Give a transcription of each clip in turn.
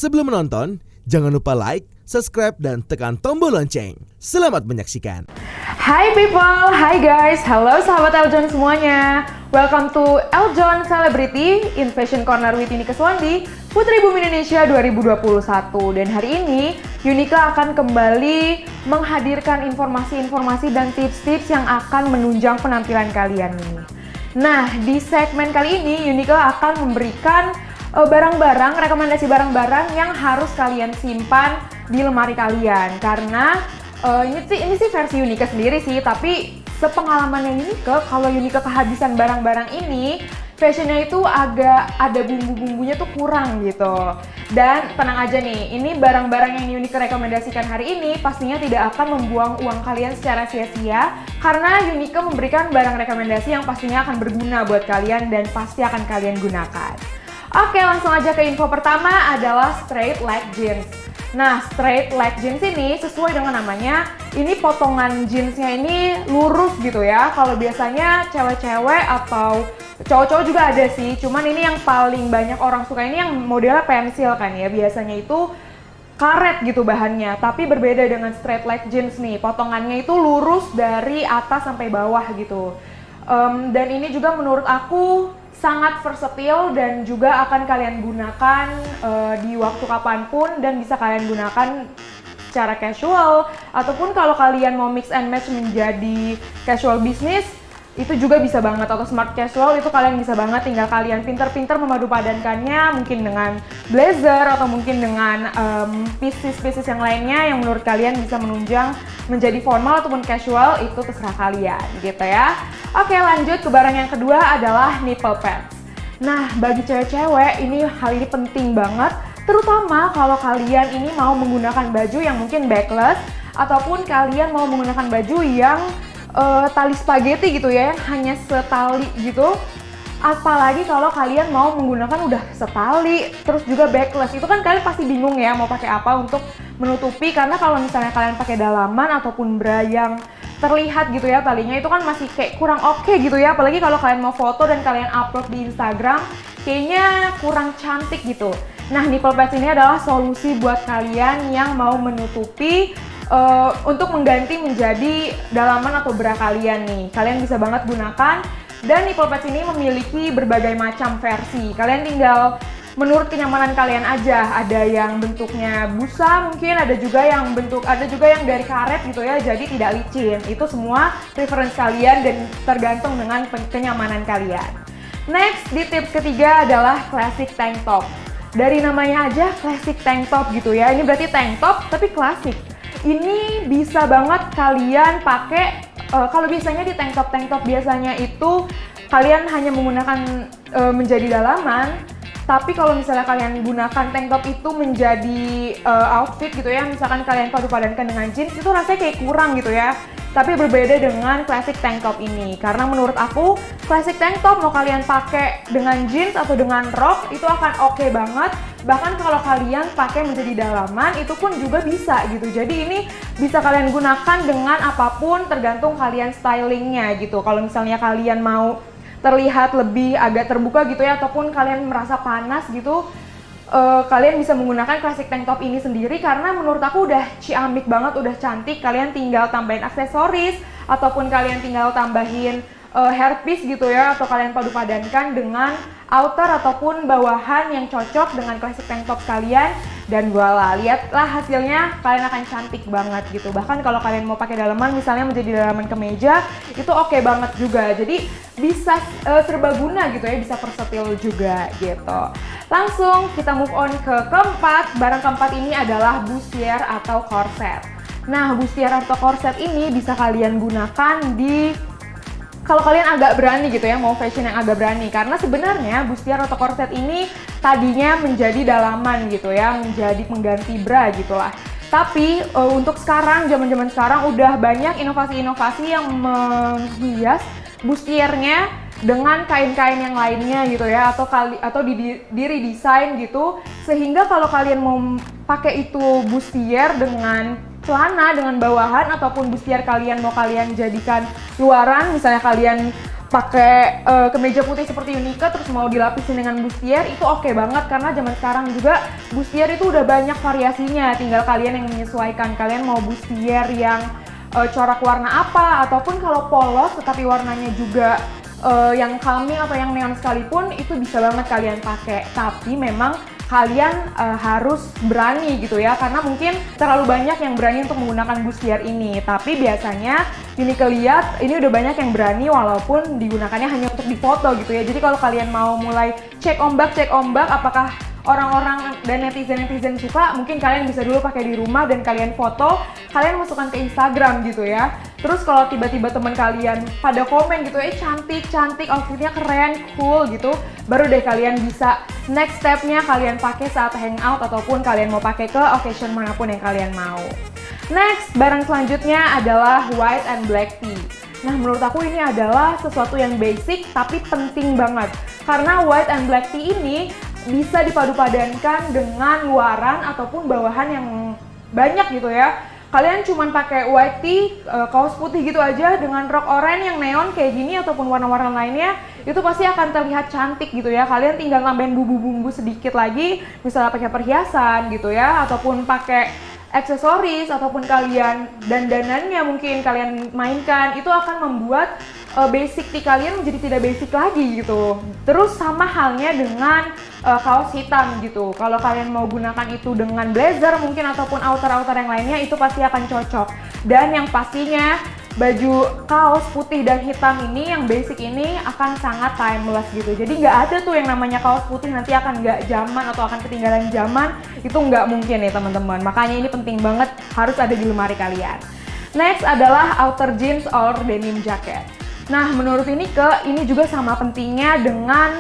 Sebelum menonton, jangan lupa like, subscribe, dan tekan tombol lonceng. Selamat menyaksikan. Hi people, hi guys, halo sahabat Eljon semuanya. Welcome to Eljon Celebrity in Fashion Corner with Yuni Keswandi, Putri Bumi Indonesia 2021. Dan hari ini, Yunika akan kembali menghadirkan informasi-informasi dan tips-tips yang akan menunjang penampilan kalian ini. Nah, di segmen kali ini, Yunika akan memberikan rekomendasi barang-barang yang harus kalian simpan di lemari kalian. Karena ini sih versi Yunika sendiri sih, tapi sepengalamannya Yunika, kalau Yunika kehabisan barang-barang ini, fashionnya itu agak ada bumbu-bumbunya tuh kurang gitu. Dan tenang aja nih, ini barang-barang yang Yunika rekomendasikan hari ini pastinya tidak akan membuang uang kalian secara sia-sia, karena Yunika memberikan barang rekomendasi yang pastinya akan berguna buat kalian dan pasti akan kalian gunakan. Oke, langsung aja ke info pertama adalah straight leg jeans. Nah, straight leg jeans ini sesuai dengan namanya, ini potongan jeansnya ini lurus gitu ya. Kalau biasanya cewek-cewek atau cowok-cowok juga ada sih, cuman ini yang paling banyak orang suka ini yang modelnya pensil kan ya. Biasanya itu karet gitu bahannya, tapi berbeda dengan straight leg jeans nih. Potongannya itu lurus dari atas sampai bawah gitu. Dan ini juga menurut aku sangat versatile dan juga akan kalian gunakan di waktu kapanpun dan bisa kalian gunakan secara casual ataupun kalau kalian mau mix and match menjadi casual business itu juga bisa banget, atau smart casual itu kalian bisa banget, tinggal kalian pinter-pinter memadupadankannya mungkin dengan blazer atau mungkin dengan pieces-pieces yang lainnya yang menurut kalian bisa menunjang menjadi formal ataupun casual, itu terserah kalian gitu ya. Oke, lanjut ke barang yang kedua adalah nipple pads. Nah, bagi cewek-cewek ini hal ini penting banget, terutama kalau kalian ini mau menggunakan baju yang mungkin backless ataupun kalian mau menggunakan baju yang tali spaghetti gitu ya, yang hanya setali gitu. Apalagi kalau kalian mau menggunakan udah setali terus juga backless, itu kan kalian pasti bingung ya mau pakai apa untuk menutupi, karena kalau misalnya kalian pakai dalaman ataupun bra yang terlihat gitu ya talinya, itu kan masih kayak kurang oke gitu ya. Apalagi kalau kalian mau foto dan kalian upload di Instagram, kayaknya kurang cantik gitu. Nah, nipple pads ini adalah solusi buat kalian yang mau menutupi untuk mengganti menjadi dalaman atau bra kalian nih. Kalian bisa banget gunakan, dan nipple pads ini memiliki berbagai macam versi. Kalian tinggal menurut kenyamanan kalian aja. Ada yang bentuknya busa mungkin, ada juga yang dari karet gitu ya, jadi tidak licin. Itu semua preference kalian dan tergantung dengan kenyamanan kalian. Next, di tips ketiga adalah classic tank top. Dari namanya aja classic tank top gitu ya. Ini berarti tank top tapi klasik. Ini bisa banget kalian pakai, kalau biasanya di tank top biasanya itu kalian hanya menggunakan menjadi dalaman. Tapi kalau misalnya kalian gunakan tank top itu menjadi outfit gitu ya, misalkan kalian padupadankan dengan jeans, itu rasanya kayak kurang gitu ya. Tapi berbeda dengan classic tank top ini, karena menurut aku classic tank top mau kalian pakai dengan jeans atau dengan rok itu akan oke banget. Bahkan kalau kalian pakai menjadi dalaman itu pun juga bisa gitu. Jadi ini bisa kalian gunakan dengan apapun, tergantung kalian stylingnya gitu. Kalau misalnya kalian mau terlihat lebih agak terbuka gitu ya, ataupun kalian merasa panas gitu, kalian bisa menggunakan classic tank top ini sendiri, karena menurut aku udah ciamik banget, udah cantik. Kalian tinggal tambahin aksesoris ataupun kalian tinggal tambahin hairpiece gitu ya, atau kalian padupadankan dengan outer ataupun bawahan yang cocok dengan classic tank top kalian, dan voila, lihatlah hasilnya, kalian akan cantik banget gitu. Bahkan kalau kalian mau pakai dalaman, misalnya menjadi dalaman kemeja, itu oke banget juga. Jadi bisa serbaguna gitu ya, bisa versatile juga gitu. Langsung kita move on ke keempat. Barang keempat ini adalah bustier atau korset. Nah, bustier atau korset ini bisa kalian gunakan kalau kalian agak berani gitu ya, mau fashion yang agak berani. Karena sebenarnya bustier atau korset ini tadinya menjadi dalaman gitu ya, menjadi pengganti bra gitulah. Tapi untuk sekarang, zaman-zaman sekarang udah banyak inovasi-inovasi yang menghias bustiernya dengan kain-kain yang lainnya gitu ya, atau di redesign gitu, sehingga kalau kalian mau pakai itu bustier dengan celana dengan bawahan ataupun bustier kalian mau kalian jadikan luaran, misalnya kalian pakai kemeja putih seperti Unika terus mau dilapisin dengan bustier itu oke banget, karena zaman sekarang juga bustier itu udah banyak variasinya, tinggal kalian yang menyesuaikan. Kalian mau bustier yang corak warna apa, ataupun kalau polos tetapi warnanya juga yang calming atau yang neon sekalipun itu bisa banget kalian pakai. Tapi memang kalian harus berani gitu ya, karena mungkin terlalu banyak yang berani untuk menggunakan bustier ini. Tapi biasanya Unika lihat ini udah banyak yang berani walaupun digunakannya hanya untuk difoto gitu ya. Jadi kalau kalian mau mulai cek ombak apakah orang-orang dan netizen suka, mungkin kalian bisa dulu pakai di rumah dan kalian foto, kalian masukkan ke Instagram gitu ya. Terus kalau tiba-tiba teman kalian pada komen gitu, cantik, outfitnya keren, cool gitu, baru deh kalian bisa next stepnya kalian pakai saat hangout ataupun kalian mau pakai ke occasion manapun yang kalian mau. Next, barang selanjutnya adalah white and black tee. Nah, menurut aku ini adalah sesuatu yang basic tapi penting banget, karena white and black tee ini bisa dipadu-padankan dengan luaran ataupun bawahan yang banyak gitu ya. Kalian cuman pakai white tee, kaos putih gitu aja dengan rok oranye yang neon kayak gini ataupun warna-warna lainnya, itu pasti akan terlihat cantik gitu ya. Kalian tinggal nambahin bumbu-bumbu sedikit lagi, misalnya pakai perhiasan gitu ya, ataupun pakai aksesoris, ataupun kalian dandanannya mungkin kalian mainkan, itu akan membuat basic tee kalian menjadi tidak basic lagi gitu. Terus sama halnya dengan kaos hitam gitu. Kalau kalian mau gunakan itu dengan blazer mungkin ataupun outer-outer yang lainnya, itu pasti akan cocok. Dan yang pastinya baju kaos putih dan hitam ini yang basic ini akan sangat timeless gitu. Jadi nggak ada tuh yang namanya kaos putih nanti akan nggak zaman atau akan ketinggalan zaman, itu nggak mungkin ya teman-teman. Makanya ini penting banget, harus ada di lemari kalian. Next adalah outer jeans or denim jacket. Nah, menurut ini juga sama pentingnya dengan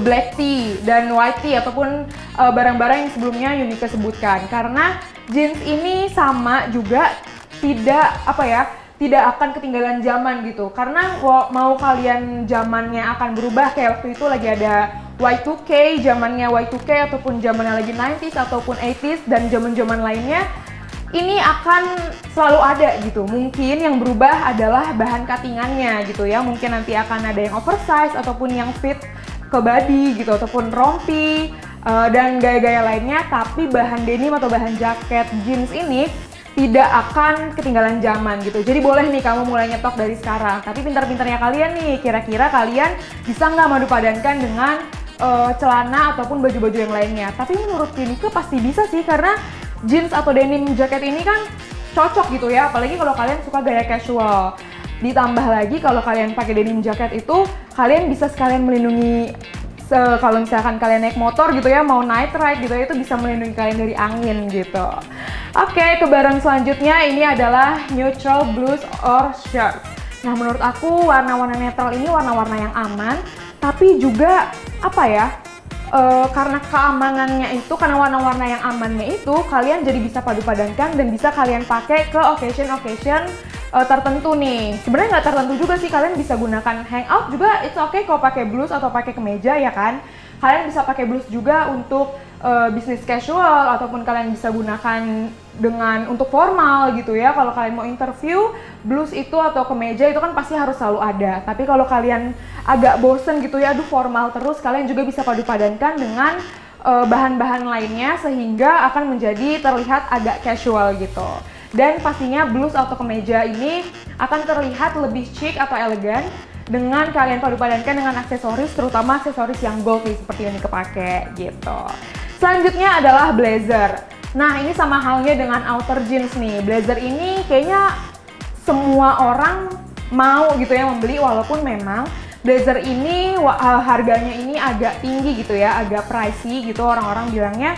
black tee dan white tee ataupun barang-barang yang sebelumnya Unika sebutkan, karena jeans ini sama juga tidak akan ketinggalan zaman gitu. Karena mau kalian zamannya akan berubah, kayak waktu itu lagi ada Y2K, zamannya Y2K ataupun zamannya lagi 90s ataupun 80s dan zaman-zaman lainnya, ini akan selalu ada gitu. Mungkin yang berubah adalah bahan cuttingannya gitu ya. Mungkin nanti akan ada yang oversize ataupun yang fit ke body gitu, ataupun rompi dan gaya-gaya lainnya. Tapi bahan denim atau bahan jaket jeans ini tidak akan ketinggalan zaman gitu. Jadi boleh nih kamu mulai nyetok dari sekarang. Tapi pintar-pintarnya kalian nih, kira-kira kalian bisa nggak madu padankan dengan celana ataupun baju-baju yang lainnya. Tapi menurut Unika pasti bisa sih, karena jeans atau denim jacket ini kan cocok gitu ya. Apalagi kalau kalian suka gaya casual. Ditambah lagi kalau kalian pakai denim jacket itu, kalian bisa sekalian melindungi kalau misalkan kalian naik motor gitu ya, mau night ride gitu ya, itu bisa melindungi kalian dari angin gitu. Oke, ke barang selanjutnya ini adalah neutral blues or shirt. Nah, menurut aku warna-warna netral ini warna-warna yang aman, tapi juga karena keamanannya itu, karena warna-warna yang amannya itu, kalian jadi bisa padu-padankan dan bisa kalian pakai ke occasion tertentu nih. Sebenarnya nggak tertentu juga sih, kalian bisa gunakan hangout juga, it's okay kalau pakai blus atau pakai kemeja ya kan. Kalian bisa pakai blus juga untuk business casual, ataupun kalian bisa gunakan untuk formal gitu ya. Kalau kalian mau interview, blus itu atau kemeja itu kan pasti harus selalu ada. Tapi kalau kalian agak bosen gitu ya, aduh formal terus, kalian juga bisa padu-padankan dengan bahan-bahan lainnya sehingga akan menjadi terlihat agak casual gitu. Dan pastinya blus atau kemeja ini akan terlihat lebih chic atau elegan dengan kalian padu-padankan dengan aksesoris, terutama aksesoris yang gold nih, seperti yang kepake gitu. Selanjutnya adalah blazer. Nah, ini sama halnya dengan outer jeans nih. Blazer ini kayaknya semua orang mau gitu ya membeli, walaupun memang blazer ini harganya ini agak tinggi gitu ya, agak pricey gitu orang-orang bilangnya.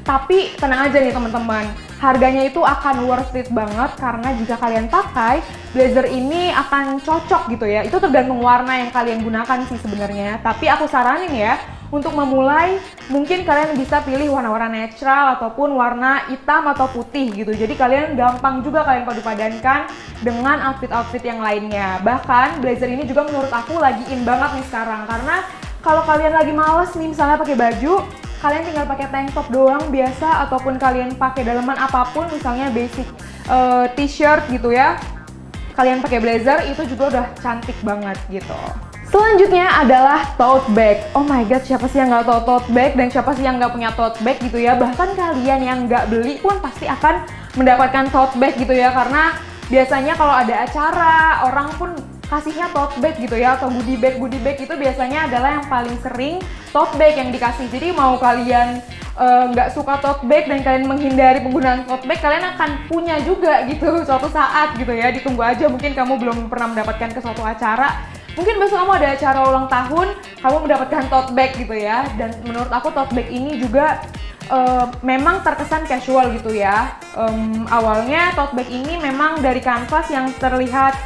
Tapi tenang aja nih teman-teman, harganya itu akan worth it banget, karena jika kalian pakai blazer ini akan cocok gitu ya. Itu tergantung warna yang kalian gunakan sih sebenarnya. Tapi aku saranin ya, untuk memulai mungkin kalian bisa pilih warna-warna natural ataupun warna hitam atau putih gitu. Jadi kalian gampang juga kalian padu-padankan dengan outfit-outfit yang lainnya. Bahkan blazer ini juga menurut aku lagi in banget nih sekarang, karena kalau kalian lagi males nih misalnya pakai baju, kalian tinggal pakai tank top doang biasa, ataupun kalian pakai daleman apapun, misalnya basic t-shirt gitu ya. kalian pakai blazer itu juga udah cantik banget gitu. Selanjutnya adalah tote bag. Oh my god, siapa sih yang nggak tahu tote bag dan siapa sih yang nggak punya tote bag gitu ya. Bahkan kalian yang nggak beli pun pasti akan mendapatkan tote bag gitu ya, karena biasanya kalau ada acara orang pun kasihnya tote bag gitu ya, atau goodie bag itu biasanya adalah yang paling sering tote bag yang dikasih. Jadi mau kalian nggak suka tote bag dan kalian menghindari penggunaan tote bag, kalian akan punya juga gitu suatu saat gitu ya. Ditunggu aja, mungkin kamu belum pernah mendapatkan ke suatu acara, mungkin besok kamu ada acara ulang tahun, kamu mendapatkan tote bag gitu ya. Dan menurut aku tote bag ini juga memang terkesan casual gitu ya. Awalnya tote bag ini memang dari kanvas yang terlihat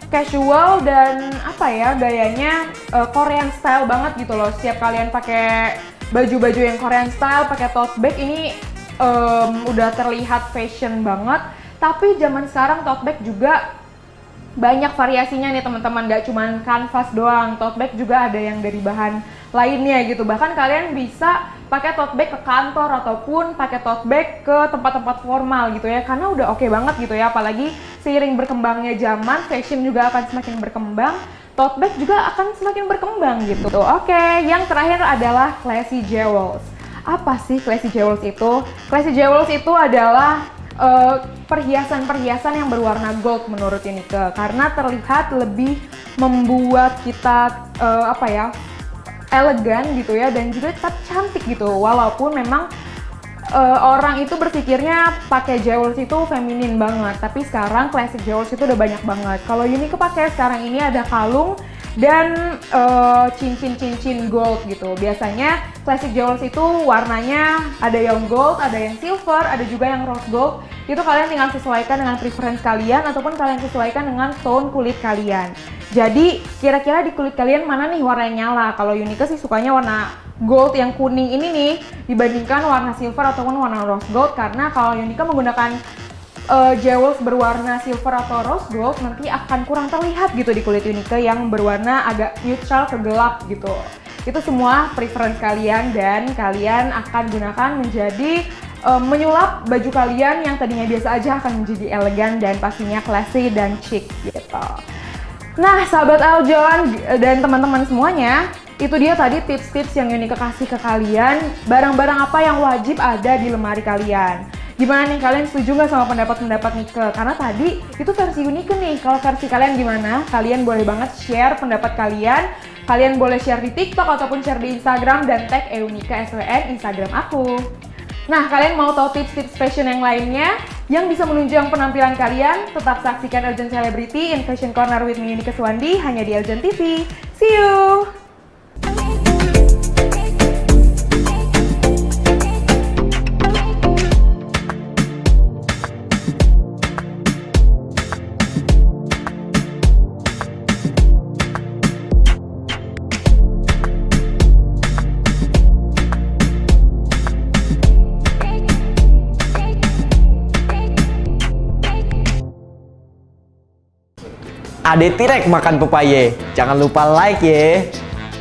casual dan apa ya, gayanya Korean style banget gitu loh. Setiap kalian pakai baju-baju yang Korean style, pakai tote bag ini udah terlihat fashion banget. Tapi zaman sekarang tote bag juga banyak variasinya nih teman-teman, gak cuman kanvas doang. Tote bag juga ada yang dari bahan lainnya gitu. Bahkan kalian bisa pakai tote bag ke kantor ataupun pakai tote bag ke tempat-tempat formal gitu ya, karena udah oke banget gitu ya. Apalagi seiring berkembangnya zaman, fashion juga akan semakin berkembang, tote bag juga akan semakin berkembang gitu. Oke, yang terakhir adalah classy jewels. Apa sih classy jewels itu? Classy jewels itu adalah perhiasan-perhiasan yang berwarna gold menurut Unique, karena terlihat lebih membuat kita elegan gitu ya, dan juga tetap cantik gitu. Walaupun memang orang itu berpikirnya pakai jewels itu feminin banget, tapi sekarang classic jewels itu udah banyak banget. Kalau Unique pakai sekarang ini ada kalung dan cincin-cincin gold gitu. Biasanya classic jewels itu warnanya ada yang gold, ada yang silver, ada juga yang rose gold. Itu kalian tinggal sesuaikan dengan preference kalian ataupun kalian sesuaikan dengan tone kulit kalian. Jadi kira-kira di kulit kalian mana nih warna yang nyala? Kalau Unique sih sukanya warna gold yang kuning ini nih dibandingkan warna silver ataupun warna rose gold, karena kalau Unique menggunakan jewels berwarna silver atau rose gold nanti akan kurang terlihat gitu di kulit Unique yang berwarna agak neutral ke gelap gitu. Itu semua preference kalian dan kalian akan gunakan menjadi menyulap baju kalian yang tadinya biasa aja akan menjadi elegan dan pastinya classy dan chic gitu. Nah, sahabat Eljon dan teman-teman semuanya, itu dia tadi tips-tips yang Unique kasih ke kalian, barang-barang apa yang wajib ada di lemari kalian. Gimana nih, kalian setuju nggak sama pendapat-pendapat Nike? Karena tadi itu versi Unique nih. Kalau versi kalian gimana? Kalian boleh banget share pendapat kalian. Kalian boleh share di TikTok ataupun share di Instagram dan tag @eunika_swn Instagram aku. Nah, kalian mau tahu tips-tips fashion yang lainnya yang bisa menunjang penampilan kalian? Tetap saksikan Eljon Celebrity in Fashion Corner with me Unique Swandi hanya di Eljon TV. See you! Ade Tirek makan pepaya. Jangan lupa like ya.